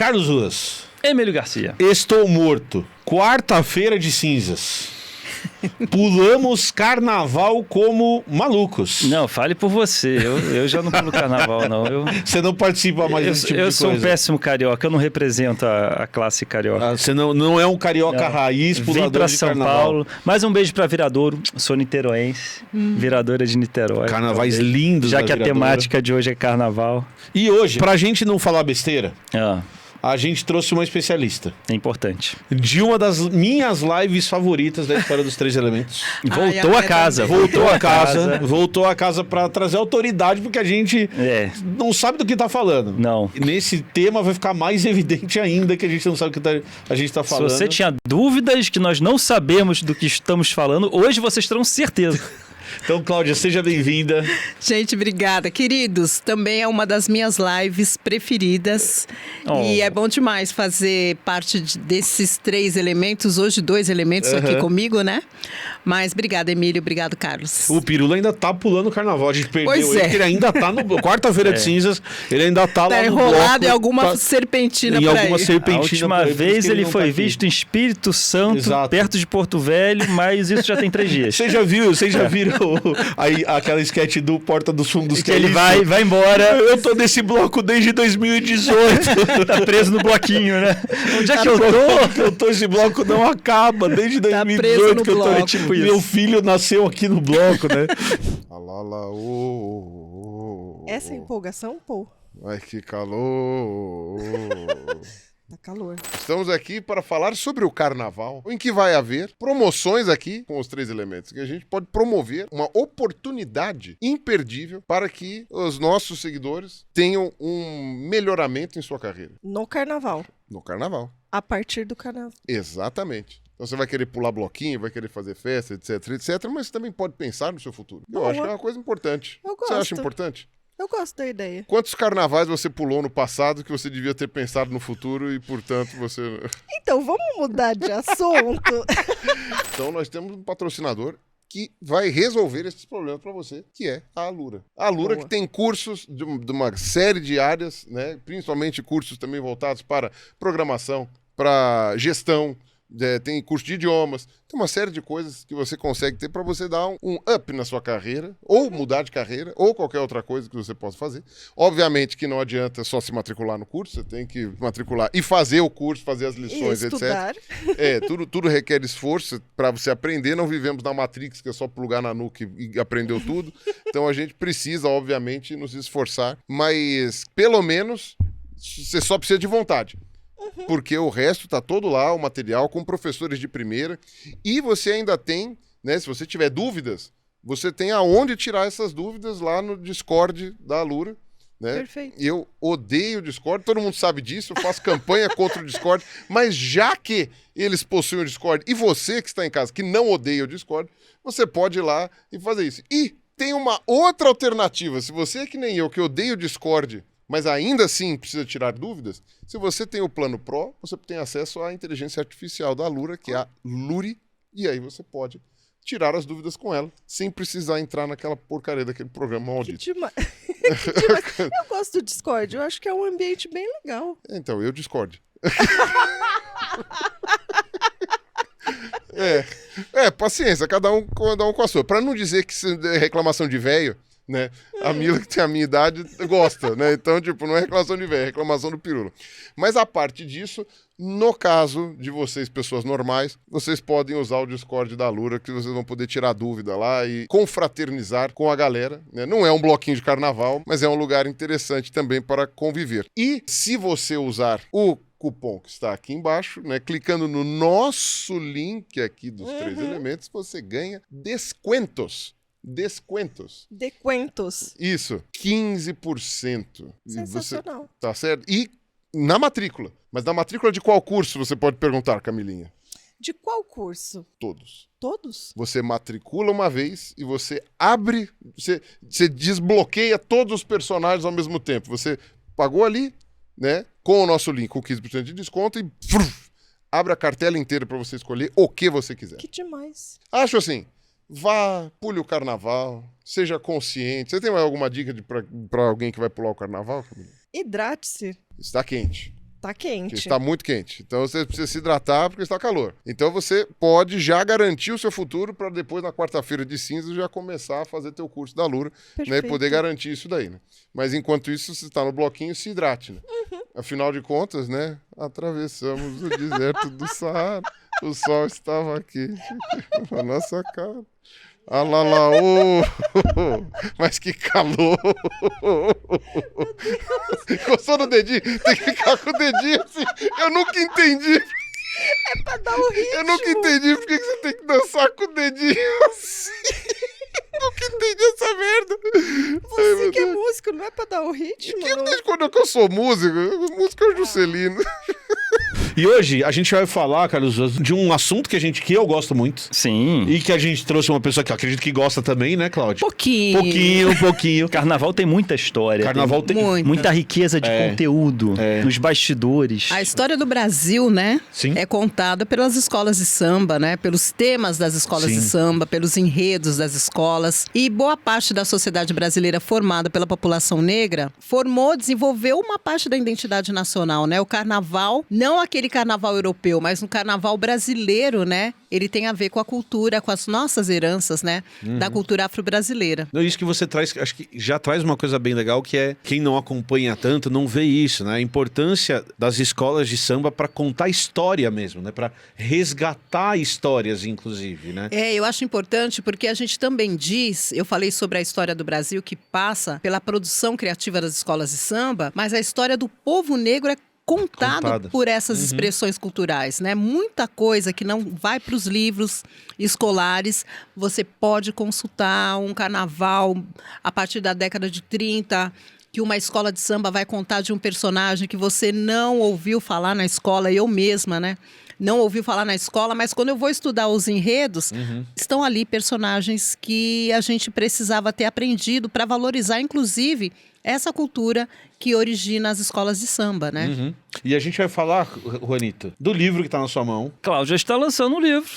Carlos Ruas. Emílio Garcia. Estou morto. Quarta-feira de cinzas. Pulamos carnaval como malucos. Não, fale por você. Eu já não pulo carnaval, não. Você não participa mais desse tipo de coisa. Eu sou um péssimo carioca. Eu não represento a classe carioca. Você não é um carioca raiz, pulador Vim pra de São carnaval. Paulo. Mais um beijo pra Viradouro. Sou niteroense. Viradora de Niterói. Carnavais lindos Já da que a Viradouro. temática de hoje é carnaval. E hoje, pra gente não falar besteira, a gente trouxe uma especialista. É importante. De uma das minhas lives favoritas da história dos Três Elementos. Voltou a casa. Voltou a casa pra trazer autoridade, porque a gente não sabe do que tá falando. Não. Nesse tema vai ficar mais evidente ainda que a gente não sabe o que a gente tá falando. Se você tinha dúvidas que nós não sabemos do que estamos falando, hoje vocês terão certeza. Então, Cláudia, seja bem-vinda. Gente, obrigada. Queridos, também é uma das minhas lives preferidas. E é bom demais fazer parte desses 3 elementos. Hoje, 2 elementos aqui comigo, né? Mas obrigada, Emílio. Obrigado, Carlos. O Pirula ainda tá pulando o carnaval. A gente perdeu Pois ele, porque ele ainda tá no... Quarta-feira de cinzas, ele ainda tá lá no enrolado bloco, em alguma serpentina pra ele. Serpentina. A última vez ele foi visto em Espírito Santo, perto de Porto Velho, mas isso já tem 3 dias. Vocês já viram aí, aquela sketch do Porta dos Fundos? Que ele vai embora. Eu tô nesse bloco desde 2018. Tá preso no bloquinho, né? Onde é que eu tô? Eu tô, esse bloco não acaba desde 2018 que eu tô. Tipo isso. Meu filho nasceu aqui no bloco, né? Essa é empolgação, pô. Ai, que calor! Tá calor. Estamos aqui para falar sobre o carnaval, em que vai haver promoções aqui com os 3 elementos, que a gente pode promover uma oportunidade imperdível para que os nossos seguidores tenham um melhoramento em sua carreira. No carnaval. No carnaval. A partir do carnaval. Exatamente. Então você vai querer pular bloquinho, vai querer fazer festa, etc, mas você também pode pensar no seu futuro. Eu acho que é uma coisa importante. Eu gosto. Você acha importante? Eu gosto da ideia. Quantos carnavais você pulou no passado que você devia ter pensado no futuro e, portanto, você... Então, vamos mudar de assunto? Então, nós temos um patrocinador que vai resolver esses problemas para você, que é a Alura. A Alura que tem cursos de uma série de áreas, né? Principalmente cursos também voltados para programação, para gestão, tem curso de idiomas, tem uma série de coisas que você consegue ter para você dar um up na sua carreira, ou mudar de carreira, ou qualquer outra coisa que você possa fazer. Obviamente que não adianta só se matricular no curso, você tem que matricular e fazer o curso, fazer as lições, estudar. etc. Tudo requer esforço para você aprender. Não vivemos na Matrix, que é só plugar na nuca e aprendeu tudo. Então a gente precisa, obviamente, nos esforçar, mas pelo menos você só precisa de vontade. Porque o resto tá todo lá, o material, com professores de primeira. E você ainda tem, né, se você tiver dúvidas, você tem aonde tirar essas dúvidas lá no Discord da Alura. Né? Perfeito. Eu odeio o Discord, todo mundo sabe disso, eu faço campanha contra o Discord, mas já que eles possuem o Discord, e você que está em casa, que não odeia o Discord, você pode ir lá e fazer isso. E tem uma outra alternativa, se você é que nem eu, que odeia o Discord, mas ainda assim precisa tirar dúvidas, se você tem o plano Pro, você tem acesso à inteligência artificial da Alura, que é a Luri, e aí você pode tirar as dúvidas com ela, sem precisar entrar naquela porcaria daquele programa maldito. Que demais. Que demais. Eu gosto do Discord, eu acho que é um ambiente bem legal. Então, eu discordo. Paciência, cada um com a sua. Pra não dizer que isso é reclamação de velho, né? A Mila, que tem a minha idade, gosta, né? Então, tipo, não é reclamação de velho, é reclamação do Pirula. Mas a parte disso, no caso de vocês, pessoas normais, vocês podem usar o Discord da Alura, que vocês vão poder tirar dúvida lá e confraternizar com a galera, né? Não é um bloquinho de carnaval, mas é um lugar interessante também para conviver. E se você usar o cupom que está aqui embaixo, né? Clicando no nosso link aqui dos 3 elementos, você ganha descontos. Descontos. Isso, 15%. Sensacional. Tá certo? E na matrícula. Mas na matrícula de qual curso, você pode perguntar, Camilinha? De qual curso? Todos. Todos? Você matricula uma vez e você abre, você desbloqueia todos os personagens ao mesmo tempo. Você pagou ali, né? Com o nosso link, com 15% de desconto e abre a cartela inteira para você escolher o que você quiser. Que demais. Acho assim. Vá, pule o carnaval, seja consciente. Você tem mais alguma dica para alguém que vai pular o carnaval, Camila? Hidrate-se. Está quente. Tá quente. Está muito quente. Então você precisa se hidratar porque está calor. Então você pode já garantir o seu futuro para depois, na quarta-feira de cinza, já começar a fazer teu curso da Lura, né? E poder garantir isso daí, né? Mas enquanto isso, você está no bloquinho, se hidrate, né? Afinal de contas, né? Atravessamos o deserto do Saara. O sol estava quente na nossa cara. Ah lá lá, mas que calor! Coçou no dedinho? Tem que ficar com o dedinho assim. Eu nunca entendi. É pra dar o ritmo. Eu nunca entendi por que você tem que dançar com o dedinho assim. Nunca entendi essa merda. Você que é músico, não é pra dar o ritmo? Desde quando eu sou músico? Música é o Juscelino. E hoje a gente vai falar, Carlos, de um assunto que eu gosto muito. Sim. E que a gente trouxe uma pessoa que eu acredito que gosta também, né, Cláudia? Pouquinho. Carnaval tem muita história. Carnaval tem muita riqueza de conteúdo nos bastidores. A história do Brasil, né? Sim. É contada pelas escolas de samba, né? Pelos temas das escolas de samba, pelos enredos das escolas. E boa parte da sociedade brasileira formada pela população negra desenvolveu uma parte da identidade nacional, né? O carnaval, não aquele carnaval europeu, mas no carnaval brasileiro, né? Ele tem a ver com a cultura, com as nossas heranças, né? Da cultura afro-brasileira. Isso que você traz, acho que já traz uma coisa bem legal, que é quem não acompanha tanto não vê isso, né? A importância das escolas de samba para contar história mesmo, né? Para resgatar histórias, inclusive, né? Eu acho importante porque a gente também diz, eu falei sobre a história do Brasil que passa pela produção criativa das escolas de samba, mas a história do povo negro é contada por essas expressões culturais, né? Muita coisa que não vai para os livros escolares, você pode consultar um carnaval a partir da década de 30, que uma escola de samba vai contar de um personagem que você não ouviu falar na escola, eu mesma, né? Não ouviu falar na escola, mas quando eu vou estudar os enredos, estão ali personagens que a gente precisava ter aprendido para valorizar, inclusive, essa cultura que origina as escolas de samba, né? E a gente vai falar, Juanito, do livro que está na sua mão. Cláudia está lançando um livro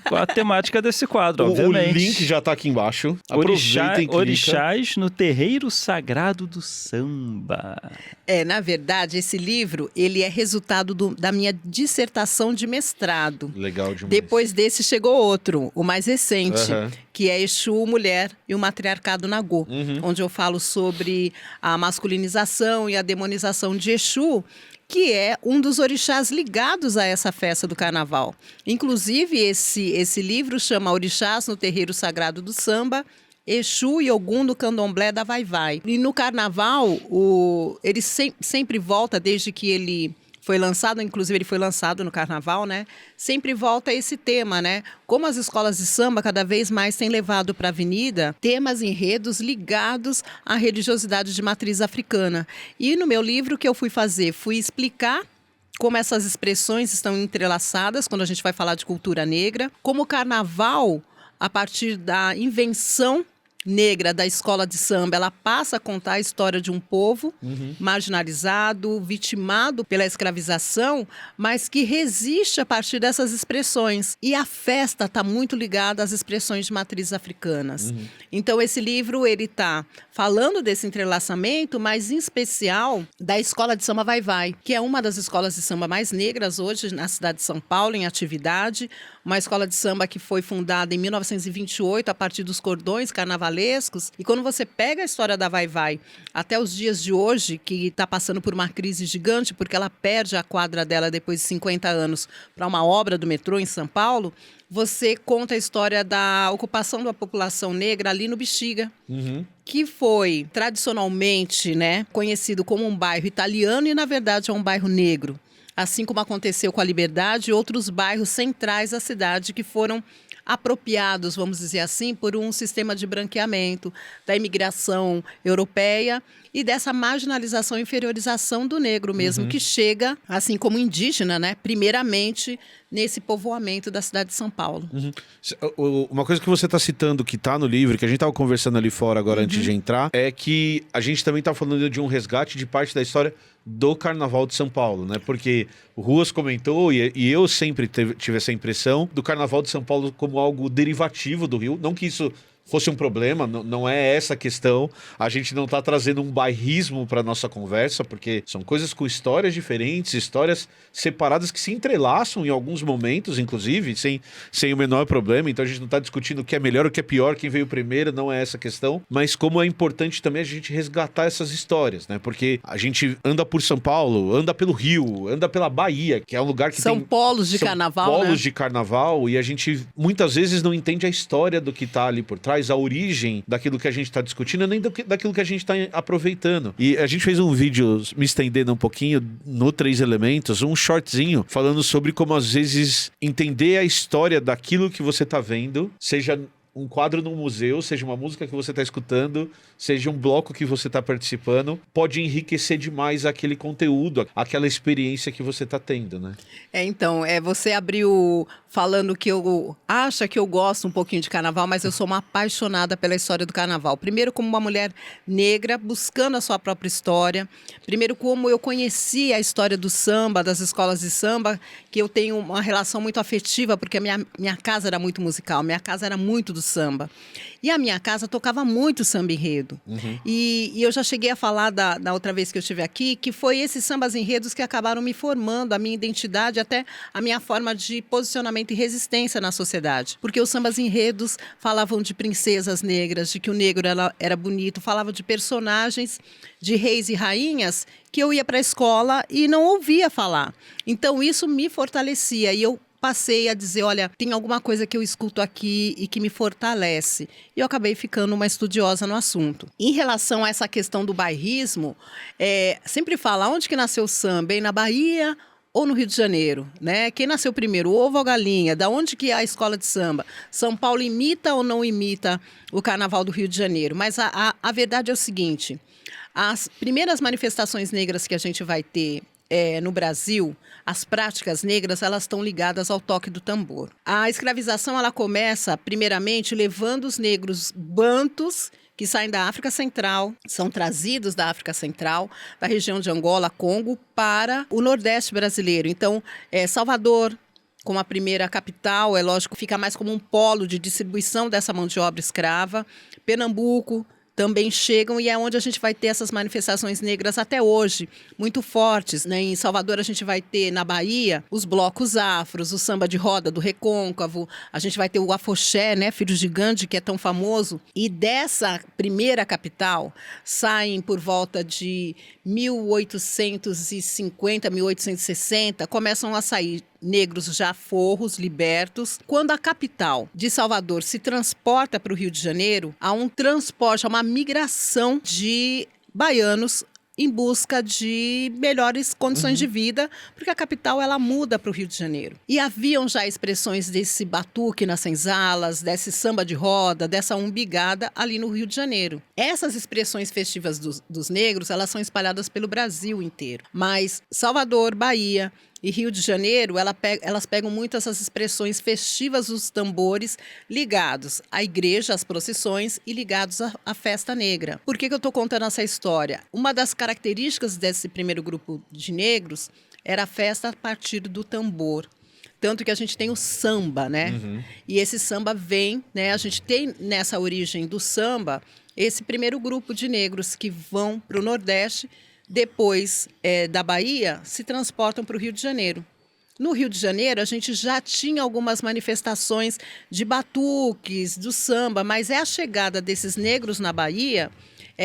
com a temática desse quadro, obviamente. O link já está aqui embaixo. Orixás no Terreiro Sagrado do Samba. Na verdade, esse livro, ele é resultado da minha dissertação de mestrado. Legal demais. Depois desse chegou outro, o mais recente, que é Exu, Mulher e o Matriarcado Nagô, onde eu falo sobre a masculinização e a demonização de Exu, que é um dos orixás ligados a essa festa do carnaval. Inclusive, esse livro chama Orixás no Terreiro Sagrado do Samba, Exu e Ogum do Candomblé da Vai-Vai. E no carnaval, ele sempre volta, desde que ele foi lançado, inclusive ele foi lançado no carnaval, né? Sempre volta esse tema, né? Como as escolas de samba cada vez mais têm levado para a avenida temas, enredos ligados à religiosidade de matriz africana. E no meu livro, o que eu fui fazer? Fui explicar como essas expressões estão entrelaçadas quando a gente vai falar de cultura negra, como o carnaval, a partir da invenção negra da escola de samba, ela passa a contar a história de um povo marginalizado, vitimado pela escravização, mas que resiste a partir dessas expressões. E a festa está muito ligada às expressões de matrizes africanas. Então, esse livro, ele está falando desse entrelaçamento, mas em especial da escola de samba Vai-Vai, que é uma das escolas de samba mais negras hoje na cidade de São Paulo, em atividade. Uma escola de samba que foi fundada em 1928 a partir dos cordões carnavalescos. E quando você pega a história da Vai-Vai até os dias de hoje, que está passando por uma crise gigante, porque ela perde a quadra dela depois de 50 anos para uma obra do metrô em São Paulo, você conta a história da ocupação da população negra ali no Bexiga, que foi tradicionalmente, né, conhecido como um bairro italiano e, na verdade, é um bairro negro. Assim como aconteceu com a Liberdade e outros bairros centrais da cidade que foram apropriados, vamos dizer assim, por um sistema de branqueamento da imigração europeia e dessa marginalização e inferiorização do negro mesmo, que chega, assim como indígena, né, primeiramente nesse povoamento da cidade de São Paulo. Uma coisa que você está citando, que está no livro, que a gente estava conversando ali fora agora antes de entrar, é que a gente também está falando de um resgate de parte da história do Carnaval de São Paulo, né? Porque o Ruas comentou, e eu sempre tive essa impressão, do Carnaval de São Paulo como algo derivativo do Rio. Não que isso fosse um problema, não é essa a questão. A gente não está trazendo um bairrismo para nossa conversa, porque são coisas com histórias diferentes, histórias separadas que se entrelaçam em alguns momentos, inclusive, sem o menor problema. Então a gente não está discutindo o que é melhor, o que é pior, quem veio primeiro, não é essa a questão. Mas como é importante também a gente resgatar essas histórias, né? Porque a gente anda por São Paulo, anda pelo Rio, anda pela Bahia, que é um lugar que são polos de carnaval, polos né? de carnaval, e a gente muitas vezes não entende a história do que está ali por trás, a origem daquilo que a gente está discutindo, nem daquilo que a gente está aproveitando. E a gente fez um vídeo, me estendendo um pouquinho, no 3 Elementos, um shortzinho, falando sobre como às vezes entender a história daquilo que você está vendo, seja um quadro num museu, seja uma música que você está escutando, seja um bloco que você está participando, pode enriquecer demais aquele conteúdo, aquela experiência que você está tendo, né? Então, você abriu falando que acha que eu gosto um pouquinho de carnaval, mas eu sou uma apaixonada pela história do carnaval. Primeiro, como uma mulher negra, buscando a sua própria história. Primeiro, como eu conheci a história do samba, das escolas de samba, que eu tenho uma relação muito afetiva, porque a minha casa era muito musical, minha casa era muito do samba. E a minha casa tocava muito samba enredo. Uhum. E eu já cheguei a falar da outra vez que eu estive aqui, que foi esses sambas enredos que acabaram me formando, a minha identidade, até a minha forma de posicionamento e resistência na sociedade. Porque os sambas enredos falavam de princesas negras, de que o negro era bonito, falavam de personagens, de reis e rainhas, que eu ia para a escola e não ouvia falar. Então isso me fortalecia e eu passei a dizer, olha, tem alguma coisa que eu escuto aqui e que me fortalece. E eu acabei ficando uma estudiosa no assunto. Em relação a essa questão do bairrismo, sempre fala, onde que nasceu o samba? Bem na Bahia ou no Rio de Janeiro, né? Quem nasceu primeiro, o ovo ou a galinha? Da onde que é a escola de samba? São Paulo imita ou não imita o Carnaval do Rio de Janeiro? Mas a verdade é o seguinte, as primeiras manifestações negras que a gente vai ter no Brasil, as práticas negras, elas estão ligadas ao toque do tambor. A escravização, ela começa, primeiramente, levando os negros bantus, que saem da África Central, são trazidos da África Central, da região de Angola, Congo, para o Nordeste brasileiro. Então, Salvador, como a primeira capital, é lógico, fica mais como um polo de distribuição dessa mão de obra escrava. Pernambuco também chegam e é onde a gente vai ter essas manifestações negras até hoje, muito fortes, né? Em Salvador a gente vai ter, na Bahia, os blocos afros, o samba de roda do Recôncavo, a gente vai ter o afoxé, né? Filhos de Gandhi, que é tão famoso. E dessa primeira capital saem por volta de 1850, 1860, começam a sair negros já forros, libertos. Quando a capital de Salvador se transporta para o Rio de Janeiro, há um transporte, há uma migração de baianos em busca de melhores condições de vida, porque a capital ela muda para o Rio de Janeiro. E haviam já expressões desse batuque nas senzalas, desse samba de roda, dessa umbigada ali no Rio de Janeiro. Essas expressões festivas dos negros, elas são espalhadas pelo Brasil inteiro. Mas Salvador, Bahia e Rio de Janeiro, elas pegam muito essas expressões festivas dos tambores ligados à igreja, às procissões e ligados à festa negra. Por que eu estou contando essa história? Uma das características desse primeiro grupo de negros era a festa a partir do tambor. Tanto que a gente tem o samba, né? Uhum. E esse samba vem, né? A gente tem nessa origem do samba esse primeiro grupo de negros que vão para o Nordeste, depois da Bahia, se transportam para o Rio de Janeiro. No Rio de Janeiro, a gente já tinha algumas manifestações de batuques, do samba, mas é a chegada desses negros na Bahia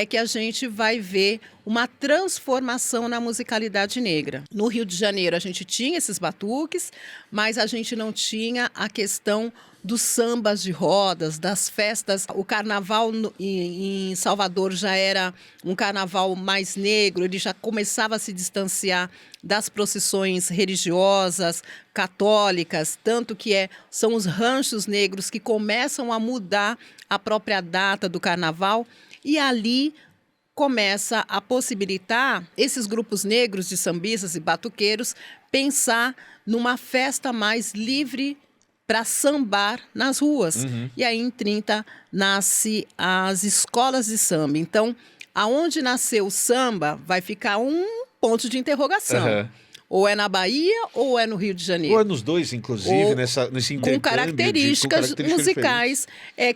que a gente vai ver uma transformação na musicalidade negra. No Rio de Janeiro, a gente tinha esses batuques, mas a gente não tinha a questão dos sambas de rodas, das festas. O carnaval em Salvador já era um carnaval mais negro, ele já começava a se distanciar das procissões religiosas, católicas, tanto que são os ranchos negros que começam a mudar a própria data do carnaval, e ali começa a possibilitar esses grupos negros de sambistas e batuqueiros pensar numa festa mais livre para sambar nas ruas. Uhum. E aí, em 30, nasce as escolas de samba. Então, aonde nasceu o samba vai ficar um ponto de interrogação. Uhum. Ou é na Bahia ou é no Rio de Janeiro. Ou é nos dois, inclusive, nesse intercâmbio. Com características musicais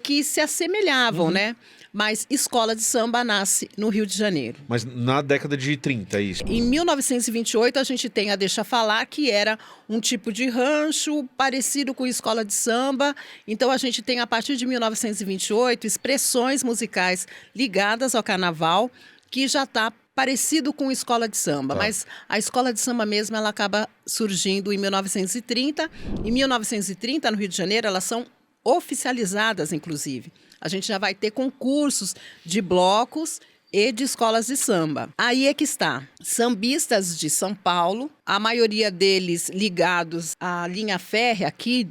que se assemelhavam, né? Mas escola de samba nasce no Rio de Janeiro. Mas na década de 30, é isso? Em 1928, a gente tem a Deixa Falar, que era um tipo de rancho parecido com escola de samba. Então, a gente tem, a partir de 1928, expressões musicais ligadas ao carnaval, que já está parecido com escola de samba. Tá. Mas a escola de samba mesmo, ela acaba surgindo em 1930. Em 1930, no Rio de Janeiro, elas são oficializadas, inclusive. A gente já vai ter concursos de blocos e de escolas de samba. Aí é que está. Sambistas de São Paulo, a maioria deles ligados à linha férrea aqui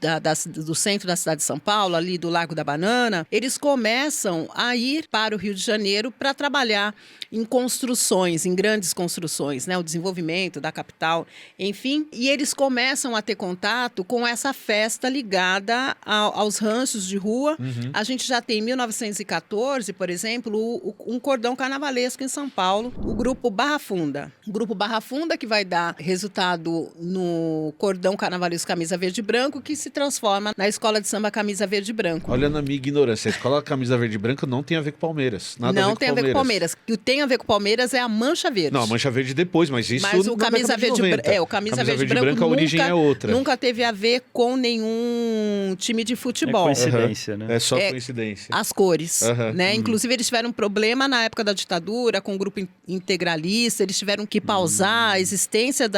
do centro da cidade de São Paulo, ali do Largo da Banana, eles começam a ir para o Rio de Janeiro para trabalhar em construções, em grandes construções, né? O desenvolvimento da capital, enfim. E eles começam a ter contato com essa festa ligada aos ranchos de rua. A gente já tem em 1914, por exemplo, um cordão carnavalesco em São Paulo, o Grupo Barra Funda. O Grupo Barra Funda que vai dar resultado no cordão carnavalesco Camisa Verde e Branco, que se transforma na escola de samba Camisa Verde e Branco. Olha na minha ignorância, a escola Camisa Verde e Branco não tem a ver com Palmeiras. Não tem a ver com Palmeiras. O que tem a ver com Palmeiras é a Mancha Verde. Não, a Mancha Verde depois, mas isso o Camisa Verde e Branco. O Camisa Verde e Branco a origem é outra. Nunca teve a ver com nenhum time de futebol. É coincidência, né? É só coincidência. As cores, né? Inclusive, eles tiveram um problema na época da ditadura com o grupo integralista, eles tiveram que pausar a existência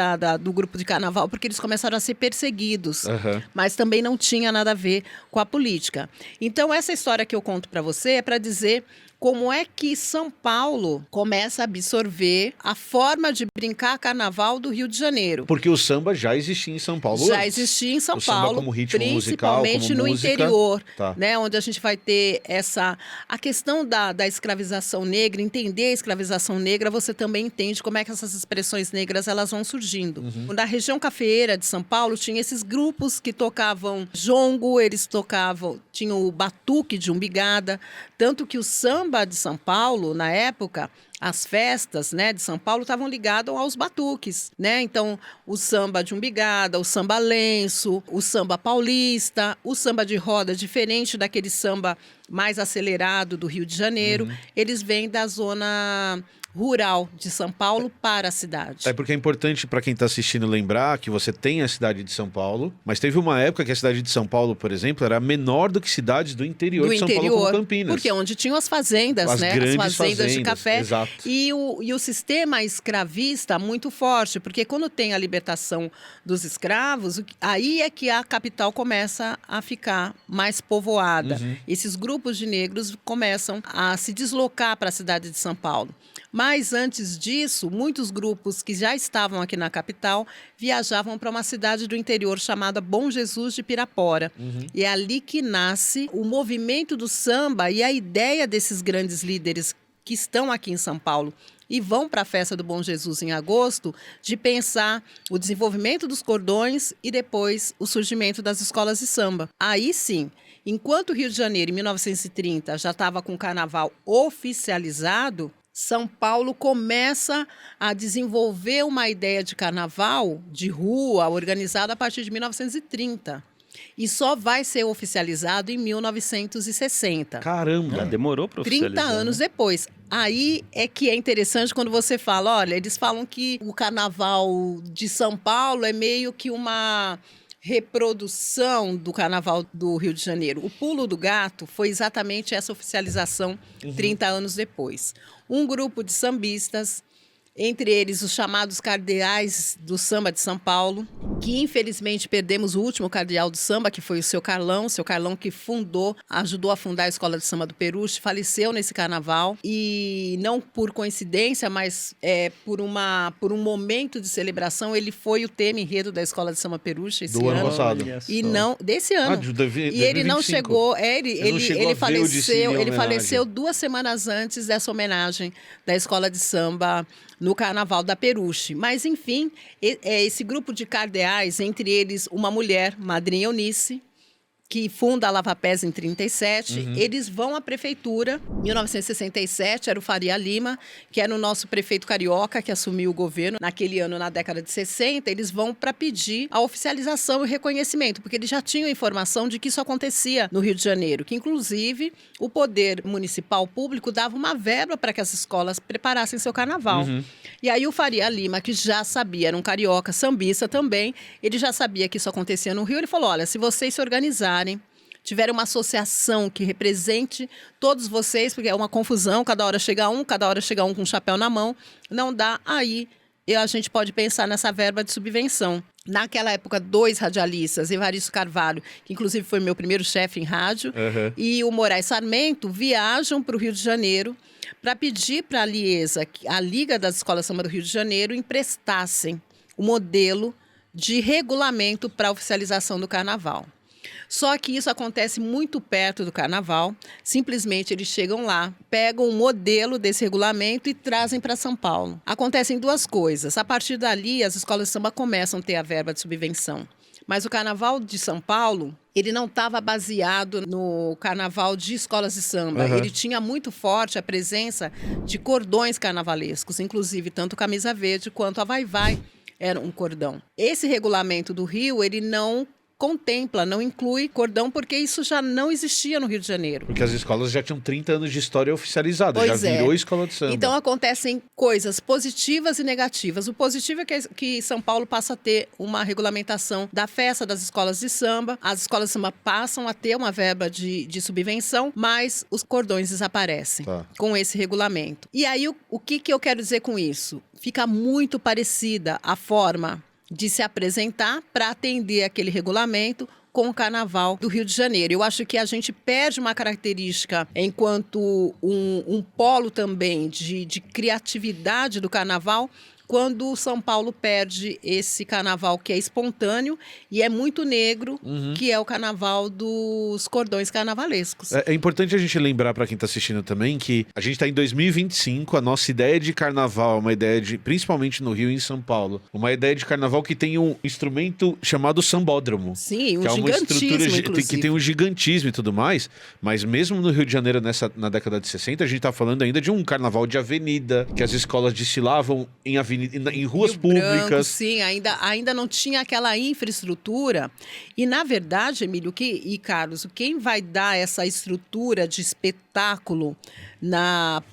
do grupo de carnaval porque eles começaram a ser perseguidos. Mas também não tinha nada a ver com a política. Então, essa história que eu conto para você é para dizer como é que São Paulo começa a absorver a forma de brincar carnaval do Rio de Janeiro. Porque o samba já existia em São Paulo Já antes. existia em São o Paulo, samba como ritmo musical, principalmente como no música. interior, Tá. né, onde a gente vai ter a questão da escravização negra, entender a escravização negra, você também entende como é que essas expressões negras elas vão surgindo. Na região cafeeira de São Paulo, tinha esses grupos que tocavam jongo, tinham o batuque de umbigada, tanto que o samba de São Paulo, na época, as festas, né, de São Paulo estavam ligadas aos batuques, né? Então, o samba de umbigada, o samba lenço, o samba paulista, o samba de roda, diferente daquele samba mais acelerado do Rio de Janeiro, eles vêm da zona rural de São Paulo para a cidade. É porque é importante para quem está assistindo lembrar que você tem a cidade de São Paulo, mas teve uma época que a cidade de São Paulo, por exemplo, era menor do que cidades do interior de São Paulo, como Campinas. Porque onde tinham as fazendas, as né? Grandes as fazendas de café. Exato. E o sistema escravista muito forte, porque quando tem a libertação dos escravos, aí é que a capital começa a ficar mais povoada. Esses grupos de negros começam a se deslocar para a cidade de São Paulo. Mas antes disso, muitos grupos que já estavam aqui na capital viajavam para uma cidade do interior chamada Bom Jesus de Pirapora. E é ali que nasce o movimento do samba e a ideia desses grandes líderes que estão aqui em São Paulo e vão para a festa do Bom Jesus em agosto, de pensar o desenvolvimento dos cordões e depois o surgimento das escolas de samba. Aí sim, enquanto o Rio de Janeiro, em 1930, já estava com o carnaval oficializado, São Paulo começa a desenvolver uma ideia de carnaval de rua organizada a partir de 1930. E só vai ser oficializado em 1960. Caramba! Demorou para oficializar. 30 anos depois. Aí é que é interessante quando você fala, olha, eles falam que o carnaval de São Paulo é meio que uma reprodução do carnaval do Rio de Janeiro. O pulo do gato foi exatamente essa oficialização 30 anos depois. Um grupo de sambistas, entre eles os chamados cardeais do samba de São Paulo, que infelizmente perdemos o último cardeal do samba, que foi o seu Carlão que ajudou a fundar a Escola de Samba do Peruche, faleceu nesse carnaval e não por coincidência, mas por um momento de celebração, ele foi o tema enredo da Escola de Samba Peruche esse ano passado. E não desse ano. E ele não chegou, ele faleceu 2 semanas antes dessa homenagem da Escola de Samba no Carnaval da Peruche. Mas, enfim, esse grupo de cardeais, entre eles uma mulher, Madrinha Eunice, que funda a Lavapés em 37, eles vão à prefeitura. Em 1967 era o Faria Lima, que era o nosso prefeito carioca, que assumiu o governo naquele ano, na década de 60. Eles vão para pedir a oficialização e reconhecimento, porque eles já tinham informação de que isso acontecia no Rio de Janeiro, que inclusive o poder municipal público dava uma verba para que as escolas preparassem seu carnaval. E aí o Faria Lima, que já sabia, era um carioca, sambista também, ele já sabia que isso acontecia no Rio, ele falou, olha, se vocês se organizarem, tiverem uma associação que represente todos vocês, porque é uma confusão, cada hora chega um com um chapéu na mão, não dá, aí a gente pode pensar nessa verba de subvenção. Naquela época, 2 radialistas, Evaristo Carvalho, que inclusive foi meu primeiro chefe em rádio, e o Moraes Sarmento, viajam para o Rio de Janeiro para pedir para a Liesa, a Liga das Escolas de Samba do Rio de Janeiro, emprestassem o modelo de regulamento para a oficialização do carnaval. Só que isso acontece muito perto do carnaval, simplesmente eles chegam lá, pegam o modelo desse regulamento e trazem para São Paulo. Acontecem 2 coisas, a partir dali as escolas de samba começam a ter a verba de subvenção. Mas o carnaval de São Paulo, ele não estava baseado no carnaval de escolas de samba. Ele tinha muito forte a presença de cordões carnavalescos, inclusive tanto Camisa Verde quanto a Vai-Vai era um cordão. Esse regulamento do Rio, ele não contempla, não inclui cordão, porque isso já não existia no Rio de Janeiro. Porque as escolas já tinham 30 anos de história oficializada, já virou escola de samba. Então acontecem coisas positivas e negativas. O positivo é que São Paulo passa a ter uma regulamentação da festa das escolas de samba, as escolas de samba passam a ter uma verba de subvenção, mas os cordões desaparecem com esse regulamento. E aí o que eu quero dizer com isso? Fica muito parecida a forma de se apresentar para atender aquele regulamento com o Carnaval do Rio de Janeiro. Eu acho que a gente perde uma característica enquanto um polo também de criatividade do Carnaval, quando o São Paulo perde esse carnaval que é espontâneo e é muito negro, que é o carnaval dos cordões carnavalescos. É importante a gente lembrar para quem está assistindo também que a gente está em 2025, a nossa ideia de carnaval é uma ideia de, principalmente no Rio e em São Paulo, uma ideia de carnaval que tem um instrumento chamado sambódromo. Sim, um que é uma estrutura inclusive. Que tem um gigantismo e tudo mais, mas mesmo no Rio de Janeiro, na década de 60, a gente está falando ainda de um carnaval de avenida, que as escolas desfilavam em ruas Rio públicas. Branco, sim, ainda não tinha aquela infraestrutura. E, na verdade, Emílio e Carlos, quem vai dar essa estrutura de espetáculo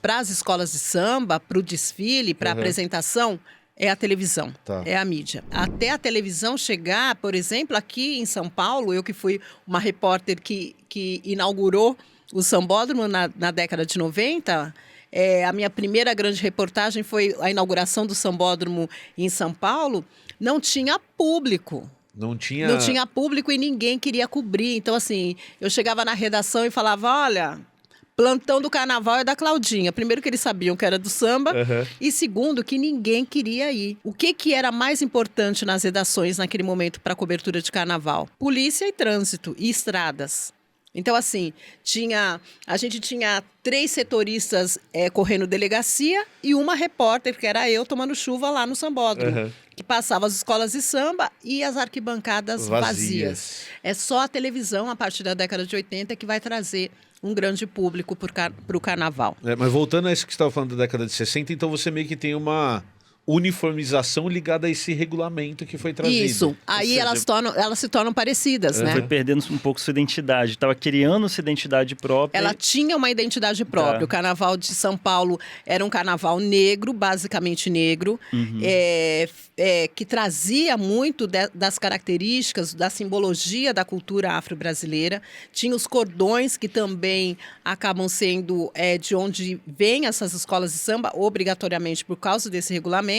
para as escolas de samba, para o desfile, para a apresentação, é a televisão, é a mídia. Até a televisão chegar, por exemplo, aqui em São Paulo, eu que fui uma repórter que inaugurou o Sambódromo na década de 90... a minha primeira grande reportagem foi a inauguração do Sambódromo em São Paulo. Não tinha público. Não tinha público e ninguém queria cobrir. Então, assim, eu chegava na redação e falava, olha, plantão do carnaval é da Claudinha. Primeiro que eles sabiam que era do samba e segundo que ninguém queria ir. O que era mais importante nas redações naquele momento para a cobertura de carnaval? Polícia e trânsito e estradas. Então, assim, a gente tinha 3 setoristas correndo delegacia e uma repórter, que era eu, tomando chuva lá no Sambódromo, que passava as escolas de samba e as arquibancadas vazias. É só a televisão, a partir da década de 80, que vai trazer um grande público para o carnaval. Mas voltando a isso que você estava falando da década de 60, então você meio que tem uma uniformização ligada a esse regulamento que foi trazido. Isso. Aí elas se tornam parecidas, né? Foi perdendo um pouco sua identidade. Estava criando sua identidade própria. Ela tinha uma identidade própria. O Carnaval de São Paulo era um carnaval negro, basicamente negro, que trazia muito das características, da simbologia da cultura afro-brasileira. Tinha os cordões, que também acabam sendo de onde vêm essas escolas de samba, obrigatoriamente por causa desse regulamento.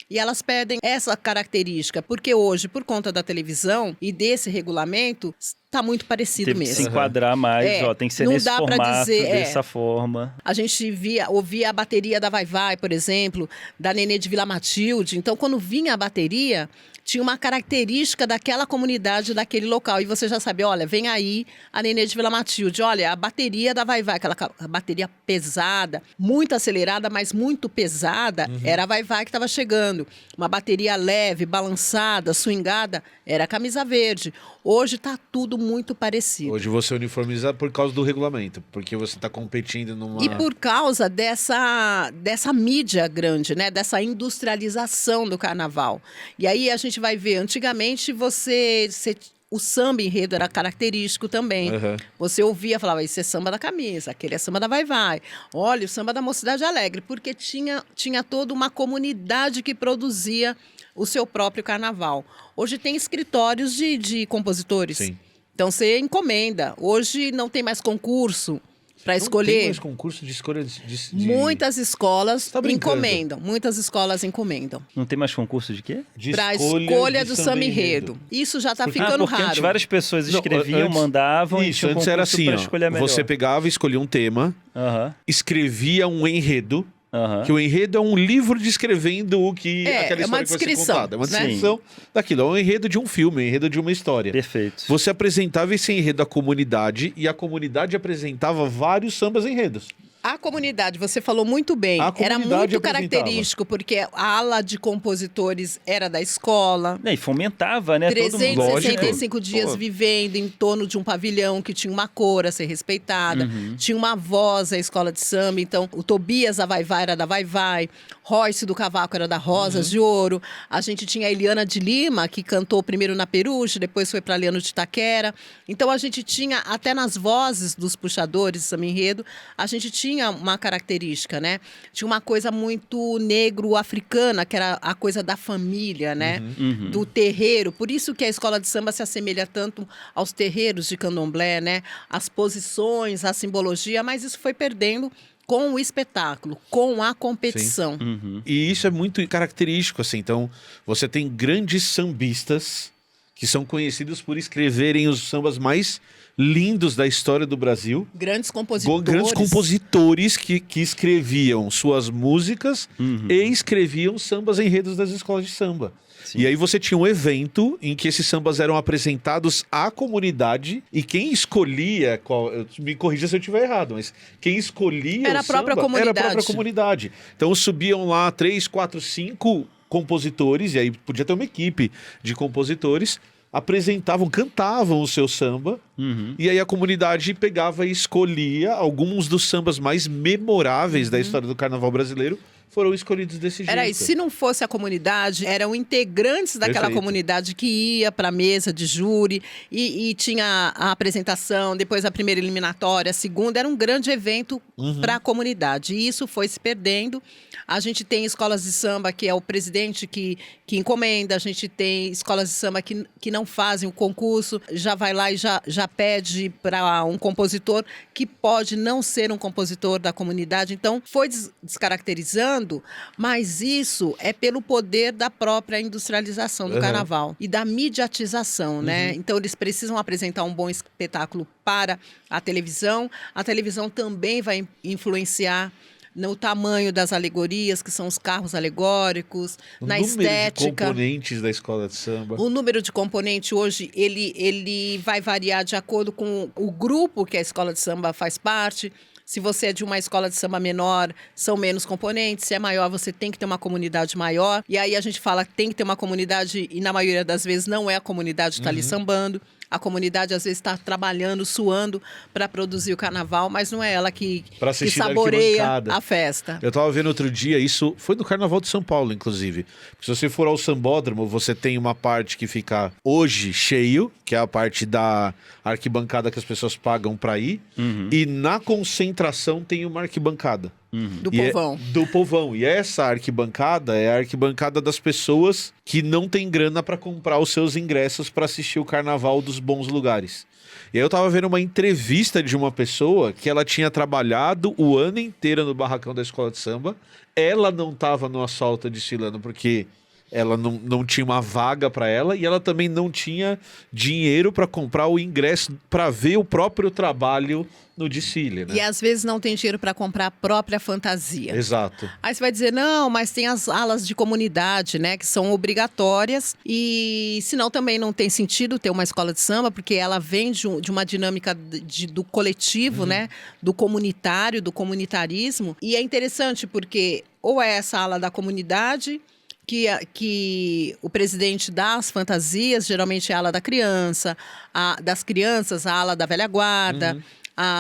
E elas perdem essa característica, porque hoje, por conta da televisão e desse regulamento, está muito parecido Teve mesmo. Que se enquadrar mais, tem que ser nesse formato, dessa forma. A gente ouvia a bateria da Vai-Vai, por exemplo, da Nenê de Vila Matilde. Então, quando vinha a bateria, tinha uma característica daquela comunidade, daquele local. E você já sabia, olha, vem aí a Nenê de Vila Matilde. Olha, a bateria da Vai-Vai, aquela bateria pesada, muito acelerada, mas muito pesada, era a Vai-Vai que estava chegando. Uma bateria leve, balançada, swingada, era a Camisa Verde. Hoje está tudo muito parecido. Hoje você uniformiza por causa do regulamento, porque você está competindo numa... E por causa dessa mídia grande, né? Dessa industrialização do carnaval. E aí a gente vai ver, antigamente o samba enredo era característico também. Uhum. Você ouvia, falava, isso é samba da camisa, aquele é samba da vai-vai. Olha, o samba da Mocidade Alegre, porque tinha toda uma comunidade que produzia o seu próprio carnaval. Hoje tem escritórios de compositores. Sim. Então você encomenda. Hoje não tem mais concurso para escolher. Não tem mais concurso de escolha de... Muitas escolas Tá brincando. encomendam. Muitas escolas encomendam. Não tem mais concurso de quê? Para escolha de do samba enredo. Isso já está Porque ficando antes raro. várias pessoas escreviam, antes- mandavam e Isso, tinha um antes era concurso assim, pra ó, escolher a melhor. você pegava, escolhia um tema, Aham, escrevia um enredo, aham. que o enredo é um livro descrevendo o que aquela é uma história que vai ser descrição, contada. É uma né? descrição daquilo. É um enredo de um filme, um enredo de uma história. Perfeito. Você apresentava esse enredo à comunidade e a comunidade apresentava vários sambas enredos. A comunidade, você falou muito bem, A era comunidade muito apresentava. característico, porque a ala de compositores era da escola. E fomentava, né? Todo mundo. 365 dias Pô. vivendo em torno de um pavilhão que tinha uma cor a ser respeitada, tinha uma voz a escola de samba. Então, o Tobias da Vai-Vai era da Vai-Vai, Royce do Cavaco era da Rosas de Ouro. A gente tinha a Eliana de Lima, que cantou primeiro na Peruche, depois foi para Leandro de Itaquera. Então, a gente tinha, até nas vozes dos puxadores de samba enredo, a gente tinha uma característica, né? Tinha uma coisa muito negro-africana, que era a coisa da família, né? Do terreiro. Por isso que a escola de samba se assemelha tanto aos terreiros de candomblé, né? As posições, a simbologia, mas isso foi perdendo com o espetáculo, com a competição. E isso é muito característico, assim. Então, você tem grandes sambistas que são conhecidos por escreverem os sambas mais lindos da história do Brasil. Grandes compositores. Grandes compositores que escreviam suas músicas e escreviam sambas enredos das escolas de samba. Sim. E aí você tinha um evento em que esses sambas eram apresentados à comunidade e quem escolhia, me corrija se eu estiver errado, mas quem escolhia Era o a própria samba comunidade. era a própria comunidade. Então subiam lá 3, 4, 5 compositores, e aí podia ter uma equipe de compositores, apresentavam, cantavam o seu samba, e aí a comunidade pegava e escolhia alguns dos sambas mais memoráveis da história do carnaval brasileiro, foram escolhidos desse jeito. Era isso. Se não fosse a comunidade, eram integrantes daquela Perfeito. comunidade que ia para a mesa de júri e tinha a apresentação, depois a primeira eliminatória, a segunda. Era um grande evento para a comunidade. E isso foi se perdendo. A gente tem escolas de samba que é o presidente que encomenda, a gente tem escolas de samba que não fazem o concurso, já vai lá e já pede para um compositor que pode não ser um compositor da comunidade. Então, foi descaracterizando, mas isso é pelo poder da própria industrialização do carnaval e da mediatização, né? Então, eles precisam apresentar um bom espetáculo para a televisão também vai influenciar no tamanho das alegorias, que são os carros alegóricos, na estética. O número de componentes da escola de samba. O número de componente hoje, ele vai variar de acordo com o grupo que a escola de samba faz parte. Se você é de uma escola de samba menor, são menos componentes. Se é maior, você tem que ter uma comunidade maior. E aí a gente fala que tem que ter uma comunidade, e na maioria das vezes não é a comunidade que está ali sambando. A comunidade, às vezes, está trabalhando, suando para produzir o carnaval, mas não é ela que saboreia a festa. Eu estava vendo outro dia, isso foi no Carnaval de São Paulo, inclusive. Porque se você for ao Sambódromo, você tem uma parte que fica hoje cheio, que é a parte da arquibancada que as pessoas pagam para ir. E na concentração tem uma arquibancada. Do povão. Do povão. E essa arquibancada é a arquibancada das pessoas que não têm grana para comprar os seus ingressos para assistir o carnaval dos bons lugares. E aí eu tava vendo uma entrevista de uma pessoa que ela tinha trabalhado o ano inteiro no barracão da escola de samba. Ela não tava no assalto desfilando porque ela não tinha uma vaga para ela e ela também não tinha dinheiro para comprar o ingresso para ver o próprio trabalho no desfile, né? E às vezes não tem dinheiro para comprar a própria fantasia. Exato. Aí você vai dizer, não, mas tem as alas de comunidade, né, que são obrigatórias e senão também não tem sentido ter uma escola de samba, porque ela vem de uma dinâmica do coletivo, né, do comunitário, do comunitarismo. E é interessante porque ou é essa ala da comunidade que o presidente dá as fantasias, geralmente é a ala da criança, das crianças, a ala da velha guarda,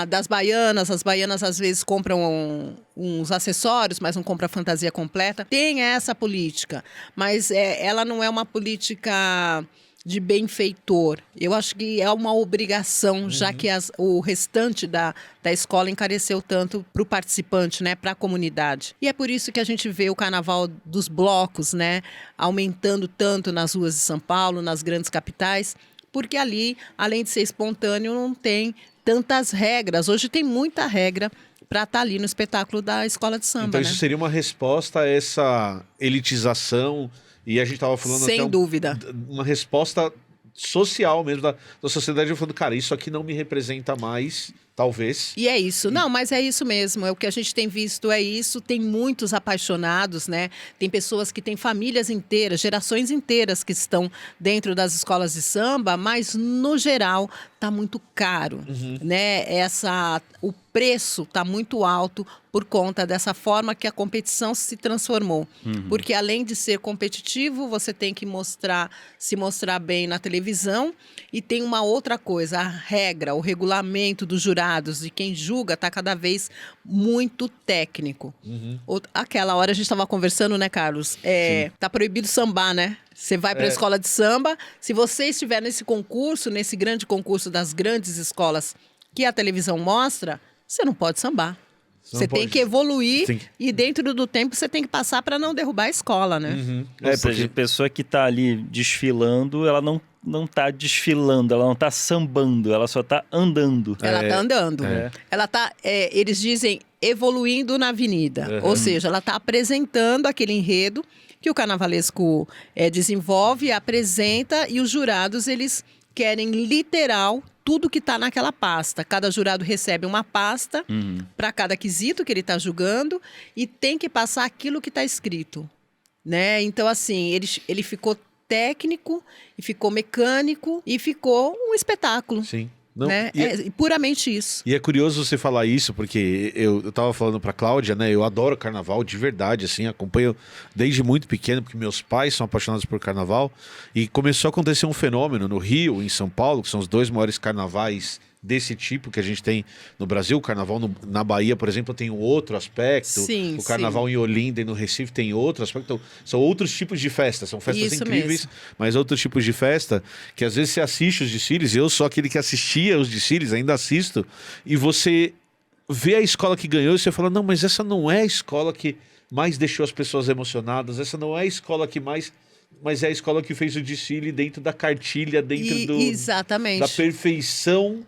das baianas. As baianas às vezes compram uns acessórios, mas não compram a fantasia completa. Tem essa política, mas ela não é uma política de benfeitor. Eu acho que é uma obrigação, já que o restante da escola encareceu tanto para o participante, né, para a comunidade. E é por isso que a gente vê o carnaval dos blocos, né, aumentando tanto nas ruas de São Paulo, nas grandes capitais, porque ali, além de ser espontâneo, não tem tantas regras. Hoje tem muita regra para estar ali no espetáculo da escola de samba. Então isso seria uma resposta a essa elitização. E a gente estava falando sem dúvida, uma resposta social mesmo da sociedade, falando, cara, isso aqui não me representa mais, talvez. E é isso. Não, mas é isso mesmo. O que a gente tem visto é isso. Tem muitos apaixonados, né? Tem pessoas que têm famílias inteiras, gerações inteiras que estão dentro das escolas de samba, mas, no geral, está muito caro, né? O preço está muito alto por conta dessa forma que a competição se transformou. Porque, além de ser competitivo, você tem que se mostrar bem na televisão. E tem uma outra coisa, a regra, o regulamento dos jurados, de quem julga, está cada vez muito técnico. Aquela hora a gente estava conversando, né, Carlos? Tá proibido sambar, né? Você vai para a escola de samba, se você estiver nesse concurso, nesse grande concurso das grandes escolas que a televisão mostra, você não pode sambar. Você tem que evoluir e dentro do tempo você tem que passar para não derrubar a escola, né? Ou seja, a pessoa que está ali desfilando, ela não está desfilando, ela não está sambando, ela só está andando. Ela está andando. Ela está, eles dizem, evoluindo na avenida. Ou seja, ela está apresentando aquele enredo que o carnavalesco desenvolve, apresenta, e os jurados, eles querem literal tudo que está naquela pasta. Cada jurado recebe uma pasta para cada quesito que ele está julgando e tem que passar aquilo que está escrito, né? Então, assim, ele ficou técnico, e ficou mecânico e ficou um espetáculo. Sim. Não, né? É puramente isso. E é curioso você falar isso, porque eu tava falando pra Cláudia, né? Eu adoro carnaval, de verdade, assim, acompanho desde muito pequeno, porque meus pais são apaixonados por carnaval. E começou a acontecer um fenômeno no Rio, em São Paulo, que são os dois maiores carnavais desse tipo que a gente tem no Brasil. O carnaval na Bahia, por exemplo, tem um outro aspecto. Sim, o carnaval em Olinda e no Recife tem outro aspecto. Então, são outros tipos de festas, são festas Isso incríveis, mesmo. mas outros tipos de festa que às vezes você assiste os desfiles, eu sou aquele que assistia os desfiles, ainda assisto, e você vê a escola que ganhou e você fala, não, mas essa não é a escola que mais deixou as pessoas emocionadas, essa não é a escola que mais... Mas é a escola que fez o desfile dentro da cartilha, dentro exatamente. da perfeição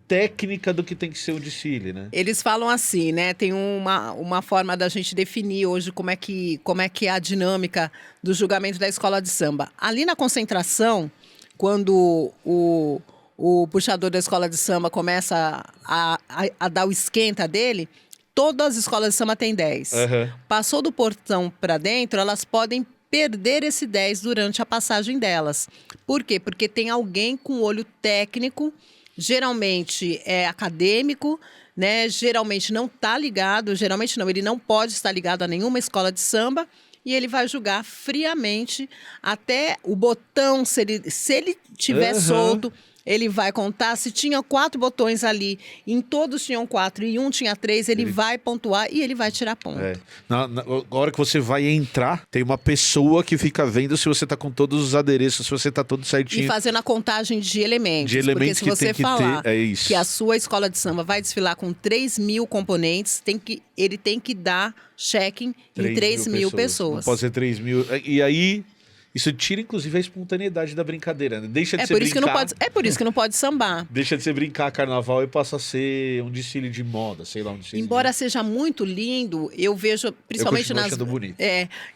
técnica do que tem que ser o desfile, né? Eles falam assim, né? Tem uma forma da gente definir hoje como é que é a dinâmica do julgamento da escola de samba. Ali na concentração, quando o puxador da escola de samba começa a dar o esquenta dele, todas as escolas de samba têm 10. Passou do portão para dentro, elas podem perder esse 10 durante a passagem delas. Por quê? Porque tem alguém com olho técnico, geralmente é acadêmico, né? Geralmente não está ligado, ele não pode estar ligado a nenhuma escola de samba, e ele vai julgar friamente até o botão, se ele tiver solto, ele vai contar. Se tinha 4 botões ali, em todos tinham 4 e um tinha 3, ele vai pontuar e ele vai tirar ponto. Na hora que você vai entrar, tem uma pessoa que fica vendo se você tá com todos os adereços, se você tá todo certinho. E fazendo a contagem de elementos. Porque se você falar isso. que a sua escola de samba vai desfilar com 3.000 componentes, ele tem que dar check-in em 3.000 pessoas. Não pode ser 3.000. E aí... Isso tira, inclusive, a espontaneidade da brincadeira, né? Deixa de ser brincar. É por isso que não pode sambar. Deixa de ser brincar carnaval e passa a ser um desfile de moda, sei lá, um desfile. Embora seja muito lindo, eu vejo, principalmente nas... achando bonito.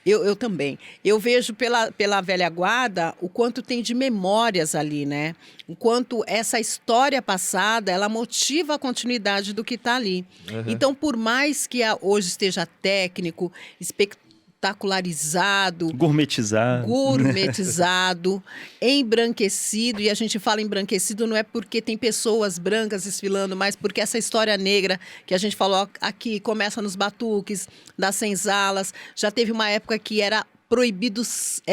Eu também. Eu vejo pela velha guarda o quanto tem de memórias ali, né? O quanto essa história passada, ela motiva a continuidade do que está ali. Então, por mais que hoje esteja técnico, espetacularizado, gourmetizado, embranquecido, e a gente fala embranquecido não é porque tem pessoas brancas desfilando, mas porque essa história negra que a gente falou aqui começa nos batuques, das senzalas, já teve uma época que era proibido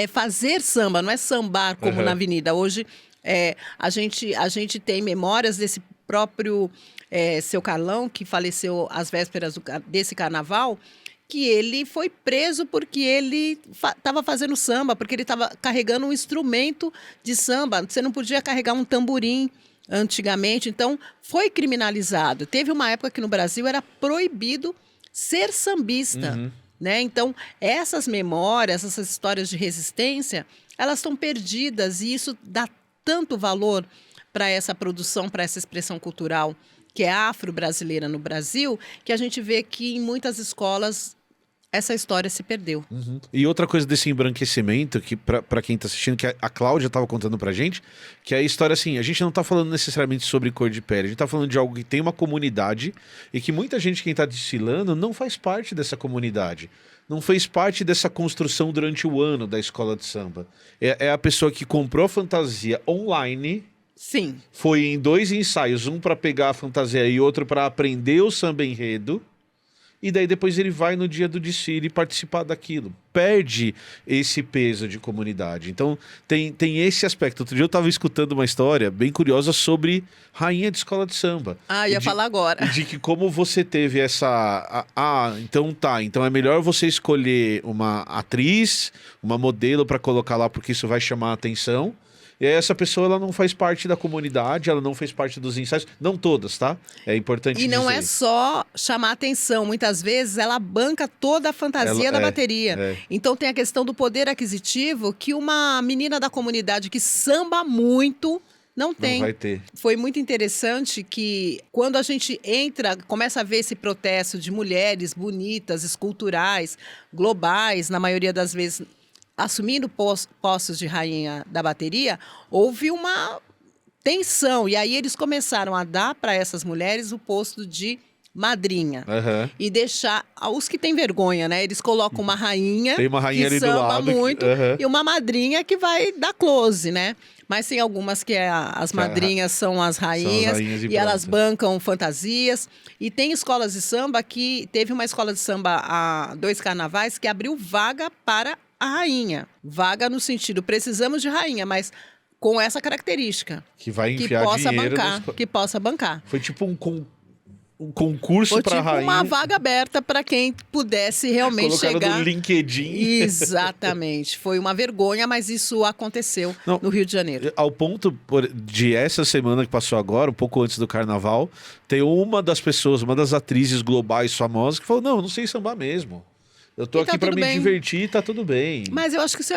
fazer samba, não é sambar como na avenida. Hoje a gente tem memórias desse próprio seu Carlão, que faleceu às vésperas desse carnaval, que ele foi preso porque ele estava fazendo samba, porque ele estava carregando um instrumento de samba. Você não podia carregar um tamborim antigamente, então foi criminalizado. Teve uma época que no Brasil era proibido ser sambista, né? Então, essas memórias, essas histórias de resistência, elas estão perdidas e isso dá tanto valor para essa produção, para essa expressão cultural que é afro-brasileira no Brasil, que a gente vê que em muitas escolas essa história se perdeu. E outra coisa desse embranquecimento, que para quem tá assistindo, que a Cláudia estava contando pra gente, que é a história assim, a gente não tá falando necessariamente sobre cor de pele, a gente tá falando de algo que tem uma comunidade e que muita gente, quem tá desfilando, não faz parte dessa comunidade. Não fez parte dessa construção durante o ano da escola de samba. É a pessoa que comprou a fantasia online. Sim. Foi em 2 ensaios, um para pegar a fantasia e outro para aprender o samba enredo. E daí depois ele vai no dia do desfile participar daquilo. Perde esse peso de comunidade. Então tem esse aspecto. Outro dia eu estava escutando uma história bem curiosa sobre rainha de escola de samba. Ia falar agora. De que como você teve essa... Então é melhor você escolher uma atriz, uma modelo para colocar lá porque isso vai chamar a atenção. E essa pessoa, ela não faz parte da comunidade, ela não fez parte dos ensaios. Não todas, tá? É importante dizer. E não é só chamar atenção. Muitas vezes ela banca toda a fantasia da bateria. Então tem a questão do poder aquisitivo que uma menina da comunidade que samba muito não tem. Não vai ter. Foi muito interessante que quando a gente começa a ver esse protesto de mulheres bonitas, esculturais, globais, na maioria das vezes assumindo postos de rainha da bateria, houve uma tensão. E aí eles começaram a dar para essas mulheres o posto de madrinha. E deixar os que têm vergonha, né? Eles colocam uma rainha, tem uma rainha que ali samba do lado, muito e uma madrinha que vai dar close, né? Mas tem algumas que as madrinhas são as rainhas e elas bancam fantasias. E tem escolas de samba que... Teve uma escola de samba há 2 carnavais que abriu vaga para a rainha. Vaga no sentido, precisamos de rainha, mas com essa característica. Que vai enfiar dinheiro que possa bancar. Foi tipo um concurso para tipo rainha. Uma vaga aberta para quem pudesse realmente Colocaram chegar. no LinkedIn. Exatamente. Foi uma vergonha, mas isso aconteceu no Rio de Janeiro. Ao ponto de essa semana que passou agora, um pouco antes do carnaval, tem uma das pessoas, uma das atrizes globais famosas que falou, não sei sambar mesmo. Eu tô aqui para me divertir, tá tudo bem. Mas eu acho que isso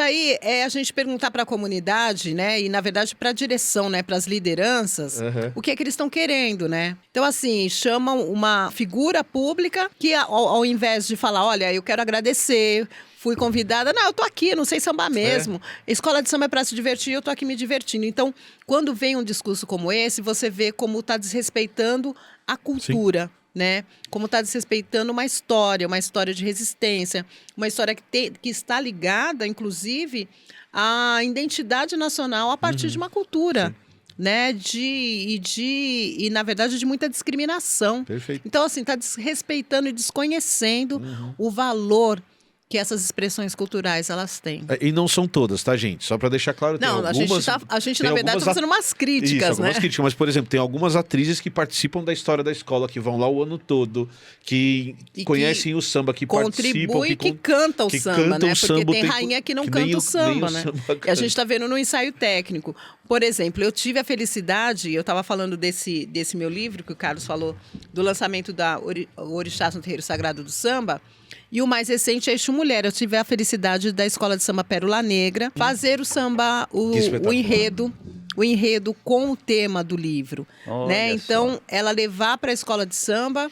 aí é a gente perguntar para a comunidade, né? E, na verdade, para a direção, né? Para as lideranças, o que é que eles estão querendo, né? Então, assim, chamam uma figura pública que, ao invés de falar, olha, eu quero agradecer, fui convidada, não, eu tô aqui, não sei sambar mesmo. Escola de samba é para se divertir, eu tô aqui me divertindo. Então, quando vem um discurso como esse, você vê como tá desrespeitando a cultura. Sim. Né? Como está desrespeitando uma história de resistência, uma história que está ligada, inclusive, à identidade nacional a partir de uma cultura, né? E, na verdade, de muita discriminação. Perfeito. Então, assim, está desrespeitando e desconhecendo o valor que essas expressões culturais elas têm. E não são todas, tá, gente? Só para deixar claro, tem algumas... A gente na verdade, está fazendo umas críticas, algumas críticas, mas, por exemplo, tem algumas atrizes que participam da história da escola, que vão lá o ano todo, que conhecem o samba, que participam... Que cantam o samba, né? Porque tem tempo, rainha que não canta o samba, né? E a gente está vendo no ensaio técnico. Por exemplo, eu tive a felicidade, eu estava falando desse meu livro, que o Carlos falou, do lançamento da Orixás no Terreiro Sagrado do Samba, e o mais recente é Exu Mulher. Eu tive a felicidade da Escola de Samba Pérola Negra fazer o samba, o enredo com o tema do livro. Né? Então, ela levar para a escola de samba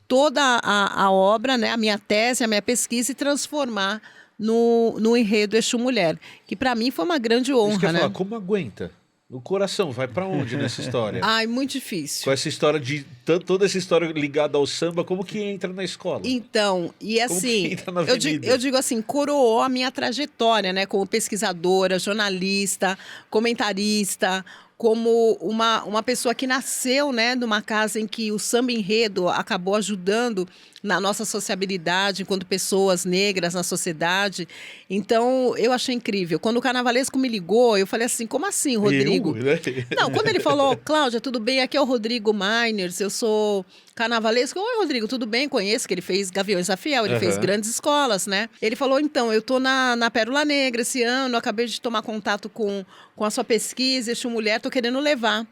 toda a obra, né? A minha tese, a minha pesquisa e transformar no enredo Exu Mulher. Que para mim foi uma grande honra. Isso que eu ia né? falar, como aguenta? O coração vai pra onde nessa história? Ai, muito difícil. Com essa história toda essa história ligada ao samba, como que entra na escola? Então, e assim, eu digo assim, coroou a minha trajetória, né? Como pesquisadora, jornalista, comentarista, como uma pessoa que nasceu, né, numa casa em que o samba enredo acabou ajudando na nossa sociabilidade, enquanto pessoas negras na sociedade. Então, eu achei incrível. Quando o carnavalesco me ligou, eu falei assim, como assim, Rodrigo? Não, quando ele falou, Cláudia, tudo bem, aqui é o Rodrigo Miners, eu sou carnavalesco. Oi, Rodrigo, tudo bem? Conheço, que ele fez Gaviões da Fiel, ele fez grandes escolas, né? Ele falou, então, eu tô na Pérola Negra esse ano, acabei de tomar contato com a sua pesquisa, esta mulher, tô querendo levar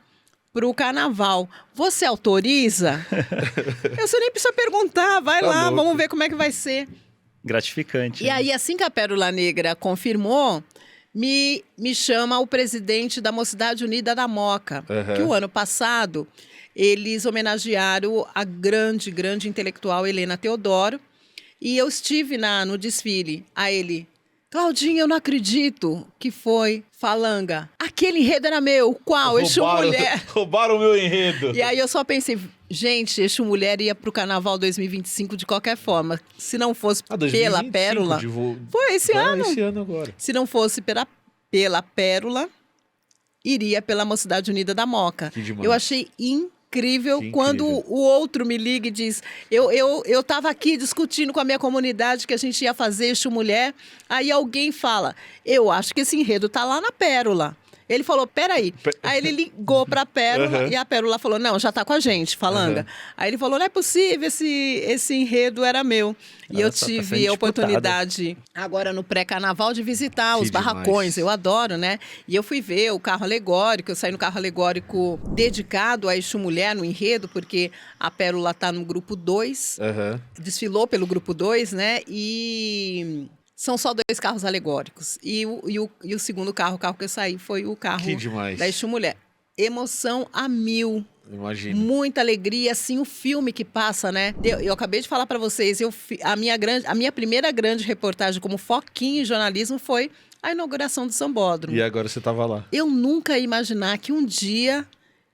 para o carnaval. Você autoriza? Eu nem precisa perguntar, vai lá, louco. Vamos ver como é que vai ser. Gratificante. E aí, assim que a Pérola Negra confirmou, me chama o presidente da Mocidade Unida da Moca, que o ano passado eles homenagearam a grande intelectual Helena Teodoro, e eu estive no desfile. A ele, Claudinha, eu não acredito que foi Falanga. Aquele enredo era meu. Qual? Exu Mulher. Roubaram o meu enredo. E aí eu só pensei, gente, Exu Mulher ia pro Carnaval 2025 de qualquer forma. Se não fosse pela Pérola... Foi esse ano. Esse ano agora. Se não fosse pela Pérola, iria pela Mocidade Unida da Moca. Eu achei incrível quando o outro me liga e diz, eu tava aqui discutindo com a minha comunidade que a gente ia fazer Exu Mulher, aí alguém fala, eu acho que esse enredo tá lá na Pérola. Ele falou, peraí. Aí ele ligou pra Pérola e a Pérola falou, não, já tá com a gente, Falanga. Aí ele falou, não é possível, esse enredo era meu. E eu tive a oportunidade, agora no pré-carnaval, de visitar os barracões. Eu adoro, né? E eu fui ver o carro alegórico, eu saí no carro alegórico dedicado a Exu Mulher no enredo, porque a Pérola tá no grupo 2, desfilou pelo grupo 2, né? E... são só 2 carros alegóricos. E o segundo carro, o carro que eu saí, foi o carro da Exu Mulher. Emoção a 1000. Imagino. Muita alegria, assim, o filme que passa, né? Eu acabei de falar para vocês, a minha primeira grande reportagem como foquinha em jornalismo foi a inauguração do Sambódromo. E agora você estava lá. Eu nunca ia imaginar que um dia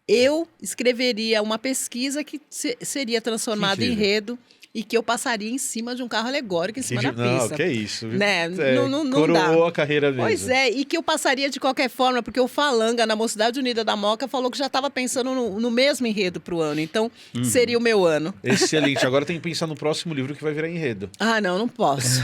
eu escreveria uma pesquisa que seria transformada em enredo, e que eu passaria em cima de um carro alegórico, em cima da pista. Não, que isso. Viu? Né? Não coroou dá. A carreira mesmo. Pois é, e que eu passaria de qualquer forma, porque o Falanga, na Mocidade Unida da Moca, falou que já estava pensando no mesmo enredo para o ano. Então, seria o meu ano. Excelente. Agora tem que pensar no próximo livro que vai virar enredo. Ah, não posso.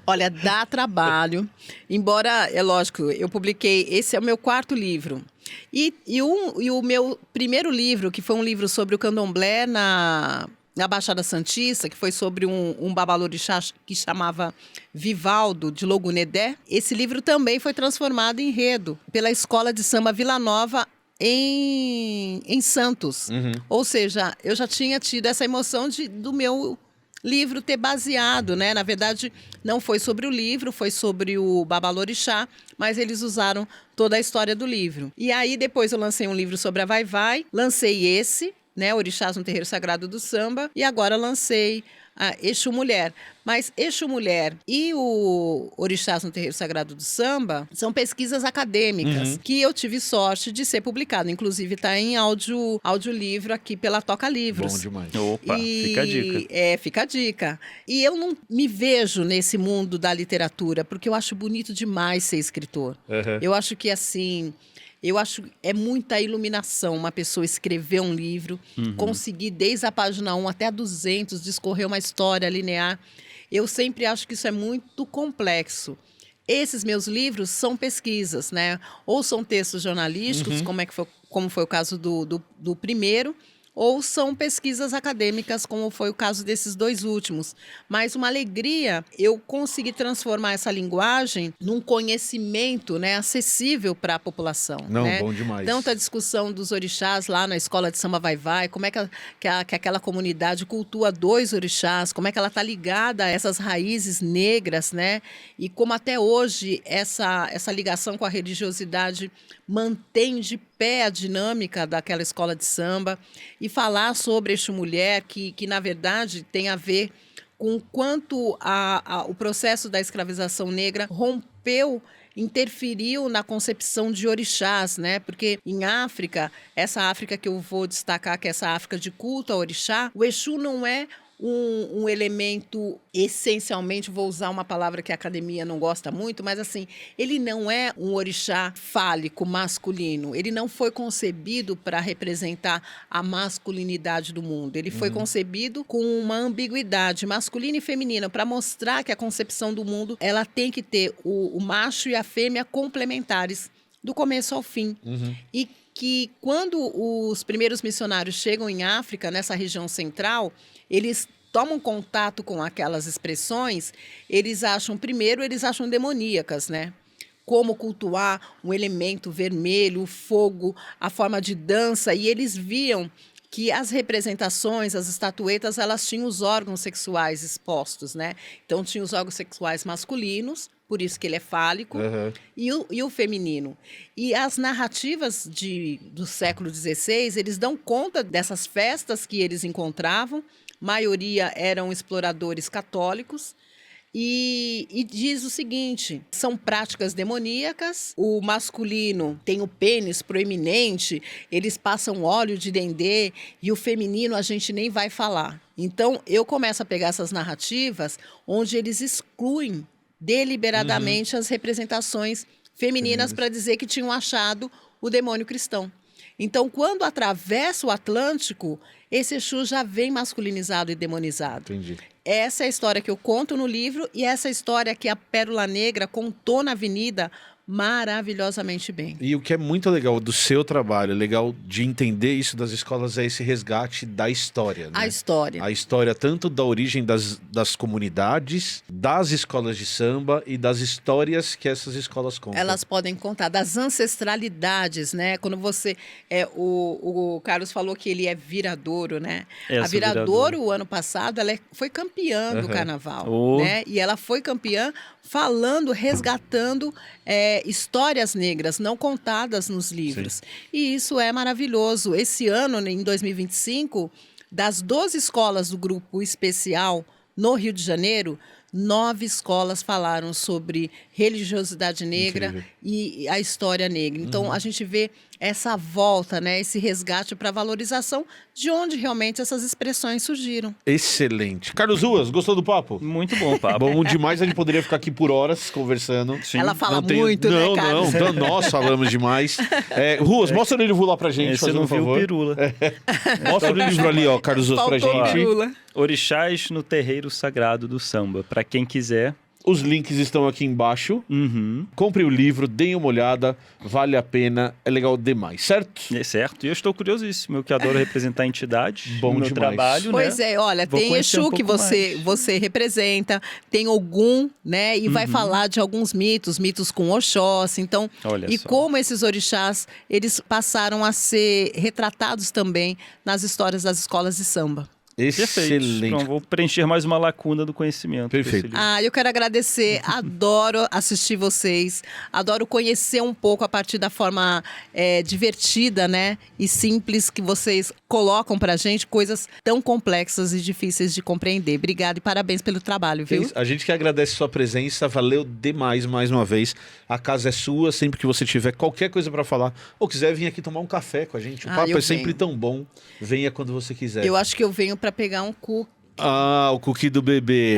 Olha, dá trabalho. Embora, é lógico, eu publiquei... Esse é o meu 4º livro. E o meu primeiro livro, que foi um livro sobre o candomblé na Baixada Santista, que foi sobre um babalorixá que chamava Vivaldo, de Logunedé. Esse livro também foi transformado em enredo pela Escola de Samba Vila Nova em Santos. Ou seja, eu já tinha tido essa emoção do meu livro ter baseado, né? Na verdade, não foi sobre o livro, foi sobre o babalorixá, mas eles usaram toda a história do livro. E aí, depois eu lancei um livro sobre a Vai-Vai, lancei esse, né, Orixás no Terreiro Sagrado do Samba, e agora lancei a Exu Mulher. Mas Exu Mulher e o Orixás no Terreiro Sagrado do Samba são pesquisas acadêmicas que eu tive sorte de ser publicado. Inclusive está em audiolivro aqui pela Toca Livros. Bom demais. Opa, fica a dica. Fica a dica. E eu não me vejo nesse mundo da literatura, porque eu acho bonito demais ser escritor. Eu acho que assim... é muita iluminação uma pessoa escrever um livro, conseguir desde a página 1 até a 200, discorrer uma história linear. Eu sempre acho que isso é muito complexo. Esses meus livros são pesquisas, né? Ou são textos jornalísticos, como foi o caso do primeiro, ou são pesquisas acadêmicas, como foi o caso desses 2 últimos. Mas uma alegria eu conseguir transformar essa linguagem num conhecimento, né, acessível para a população. Não, né? Bom demais. Tanto a discussão dos orixás lá na Escola de Samba Vai-Vai, como é que aquela comunidade cultua 2 orixás, como é que ela está ligada a essas raízes negras, né? E como até hoje essa ligação com a religiosidade mantém de pé a dinâmica daquela escola de samba, e falar sobre Exu Mulher, que na verdade tem a ver com quanto o processo da escravização negra interferiu na concepção de orixás, né? Porque em África, essa África que eu vou destacar, que é essa África de culto ao orixá, o Exu não é um elemento essencialmente, vou usar uma palavra que a academia não gosta muito, mas assim, ele não é um orixá fálico, masculino. Ele não foi concebido para representar a masculinidade do mundo. Ele foi concebido com uma ambiguidade masculina e feminina, para mostrar que a concepção do mundo ela tem que ter o macho e a fêmea complementares, do começo ao fim. E que quando os primeiros missionários chegam em África, nessa região central, eles tomam contato com aquelas expressões, eles acham demoníacas, né? Como cultuar um elemento vermelho, o fogo, a forma de dança, e eles viam que as representações, as estatuetas, elas tinham os órgãos sexuais expostos, né? Então, tinha os órgãos sexuais masculinos, por isso que ele é fálico, e o feminino. E as narrativas do século XVI, eles dão conta dessas festas que eles encontravam, maioria eram exploradores católicos, e diz o seguinte: são práticas demoníacas, o masculino tem o pênis proeminente, eles passam óleo de dendê, e o feminino a gente nem vai falar. Então, eu começo a pegar essas narrativas onde eles excluem deliberadamente as representações femininas para dizer que tinham achado o demônio cristão. Então, quando atravessa o Atlântico, esse Exu já vem masculinizado e demonizado. Entendi. Essa é a história que eu conto no livro e essa é a história que a Pérola Negra contou na Avenida maravilhosamente bem. E o que é muito legal do seu trabalho, legal de entender isso das escolas, é esse resgate da história, né? A história. A história tanto da origem das comunidades, das escolas de samba e das histórias que essas escolas contam. Elas podem contar das ancestralidades, né? Quando você... o Carlos falou que ele é viradouro, né? A Viradouro, o ano passado, ela foi campeã do carnaval, né? E ela foi campeã falando, resgatando histórias negras não contadas nos livros. Sim. E isso é maravilhoso. Esse ano, em 2025, das 12 escolas do grupo especial no Rio de Janeiro, 9 escolas falaram sobre religiosidade negra e a história negra. Então, a gente vê essa volta, né, esse resgate para a valorização de onde realmente essas expressões surgiram. Excelente. Carlos Ruas, gostou do papo? Muito bom o papo. Bom demais, a gente poderia ficar aqui por horas conversando. Sim. Ela fala muito, né, Carlos? Não, nós falamos demais. Ruas, mostra o livro lá pra gente, Você não viu o Pirula. Mostra o livro ali, ó, Carlos Ruas, pra gente. Pirula. Orixás no Terreiro Sagrado do Samba. Para quem quiser. Os links estão aqui embaixo. Compre o livro, deem uma olhada, vale a pena, é legal demais, certo? É certo, e eu estou curiosíssimo, eu que adoro representar a entidade Bom no meu demais. Trabalho, Pois né? Olha, Vou tem Exu que mais. você representa, tem Ogum, né? E vai falar de alguns mitos com Oxóssi, então... Olha e só. como esses orixás, eles passaram a ser retratados também nas histórias das escolas de samba. Excelente. Então, vou preencher mais uma lacuna do conhecimento. Perfeito. Eu quero agradecer, adoro assistir vocês, adoro conhecer um pouco a partir da forma divertida, né, e simples que vocês colocam pra gente, coisas tão complexas e difíceis de compreender. Obrigada e parabéns pelo trabalho, viu? A gente que agradece sua presença, valeu demais mais uma vez. A casa é sua, sempre que você tiver qualquer coisa pra falar, ou quiser vir aqui tomar um café com a gente, o papo é sempre tão bom, venha quando você quiser. Eu acho que eu venho para pegar um cookie. O cookie do bebê.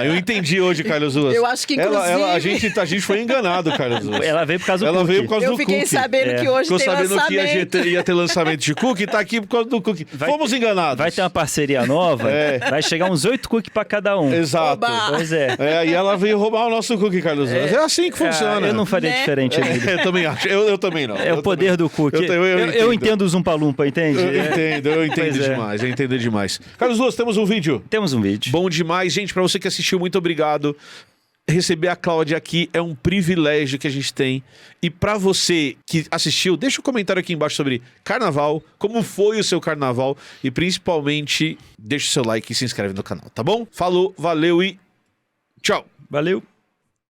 Eu entendi hoje, Carlos Ruas. Eu acho que, inclusive... a gente foi enganado, Carlos Ruas. Ela veio por causa do cookie. Ela veio por causa do cookie. Eu fiquei sabendo que hoje Ficou tem sabendo lançamento. que ia ter lançamento de cookie, tá aqui por causa do cookie. Fomos enganados. Vai ter uma parceria nova, vai chegar uns 8 cookies para cada um. Exato. Oba! Pois é. E ela veio roubar o nosso cookie, Carlos Ruas. É assim que funciona. Eu não faria diferente. Eu também acho. Eu também não. É o poder do cookie. Eu entendo o Zumpa Lumpa, entende? Eu entendo demais. Eu entendo demais. Carlos Ruas, temos um vídeo? Temos um vídeo. Bom demais. Gente, pra você que assistiu, muito obrigado. Receber a Cláudia aqui é um privilégio que a gente tem. E pra você que assistiu, deixa um comentário aqui embaixo sobre carnaval, como foi o seu carnaval e principalmente deixa o seu like e se inscreve no canal, tá bom? Falou, valeu e tchau! Valeu!